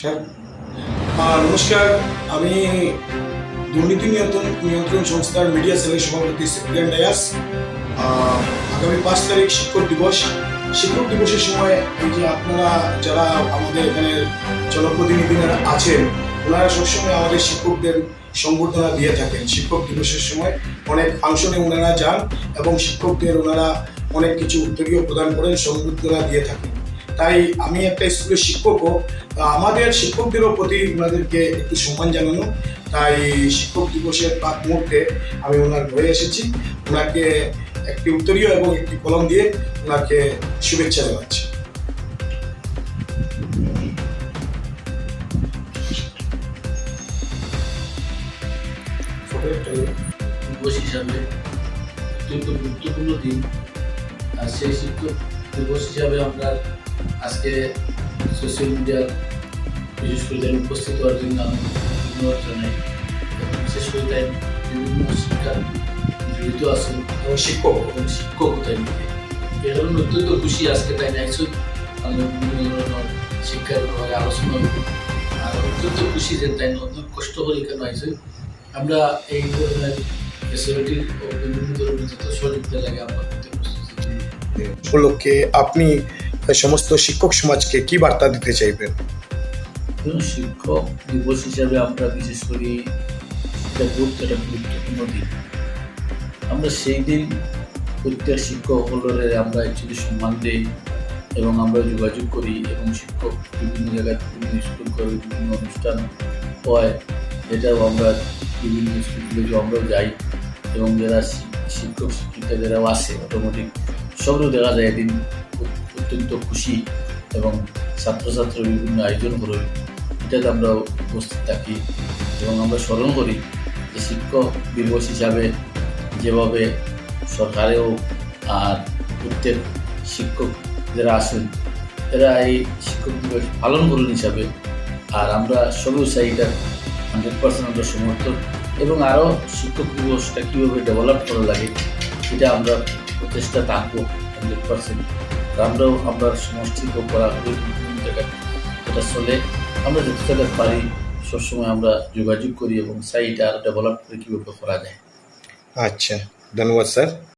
নমস্কার। নমস্কার, আমি দুর্নীতি নিয়ন্ত্রণ সংস্থার মিডিয়া সেলের সভাপতি সিপ্রিয়ান ডায়াস। আগামী 5 তারিখ শিক্ষক দিবস। শিক্ষক দিবসের সময় এই যে আপনারা যারা আমাদের এখানে জনপ্রতিনিধিরা আছেন, ওনারা সবসময় আমাদের শিক্ষকদের সংবর্ধনা দিয়ে থাকেন। শিক্ষক দিবসের সময় অনেক ফাংশনে ওনারা যান এবং শিক্ষকদের ওনারা অনেক কিছু উত্তরীয় প্রদান করেন, সংবর্ধনা দিয়ে থাকেন। তাই আমি একটা স্কুলের শিক্ষকও, আমাদের শিক্ষকদেরও প্রতি ওনাদেরকে একটু সম্মান জানানো, তাই শিক্ষক দিবসের প্রাক মুহূর্তে আমি ওনার ঘরে এসেছি। ওনাকে একটি উত্তরীয় এবং একটি কলম দিয়ে ওনাকে শুভেচ্ছা জানাচ্ছি। দিবস হিসাবে অত্যন্ত গুরুত্বপূর্ণ দিন, আর সেই শিক্ষক দিবস হিসাবে আমরা আজকে সোশ্যাল মিডিয়ার বিশেষ করে যারা উপস্থিত হওয়ার জন্য আমি ধন্যবাদ জানাই। বিশেষ করে তাই বিভিন্ন শিক্ষা জড়িত আছেন এবং শিক্ষক তাই এ কারণে অত্যন্ত খুশি আজকে তাই নাইছো আমরা বিভিন্ন ধরনের শিক্ষার ব্যাপারে আলোচনা আর অত্যন্ত খুশি যে তাই অনেক কষ্ট করে এখানে আইসে। আমরা এই ধরনের ফ্যাসিলিটির ও বিভিন্ন ধরনের যত সহযোগিতা লাগে আমরা উপলক্ষে আপনি সমস্ত শিক্ষক সমাজকে কি বার্তা দিতে চাইবেন? শিক্ষক দিবস হিসাবে আমরা বিশেষ করি এটা গুরুত্বপূর্ণ দিন। আমরা সেই দিন প্রত্যেক শিক্ষক হলের আমরা অ্যাকচুয়ালি সম্মান দিই এবং আমরা যোগাযোগ করি এবং শিক্ষক বিভিন্ন জায়গায় বিভিন্ন স্কুল করে বিভিন্ন অনুষ্ঠান হয়, এটাও আমরা বিভিন্ন স্কুলগুলো আমরাও যাই এবং যারা শিক্ষক শিক্ষিকা যারাও আসে অটোমেটিক সবও দেখা যায় এদিন অত্যন্ত খুশি এবং ছাত্রছাত্রী বিভিন্ন আয়োজন করে এটাতে আমরা উপস্থিত থাকি এবং আমরা স্মরণ করি যে শিক্ষক দিবস হিসাবে যেভাবে সরকারেও আর প্রত্যেক শিক্ষক যারা আছেন এরা এই শিক্ষক দিবস পালন করুন হিসাবে। আর আমরা সবও চাই এটা 100% আমরা সমর্থন এবং আরও শিক্ষক দিবসটা কীভাবে ডেভেলপ করা লাগে এটা আমরা প্রচেষ্টা থাকবো 100%। আমরাও আমরা সমষ্টি করা করে বিভিন্ন জায়গায় এটা চলে আমরা যত জায়গায় পারি সবসময় আমরা যোগাযোগ করি এবং চাই এটা আরও ডেভেলপ করে কীভাবে করা যায়। আচ্ছা, ধন্যবাদ স্যার।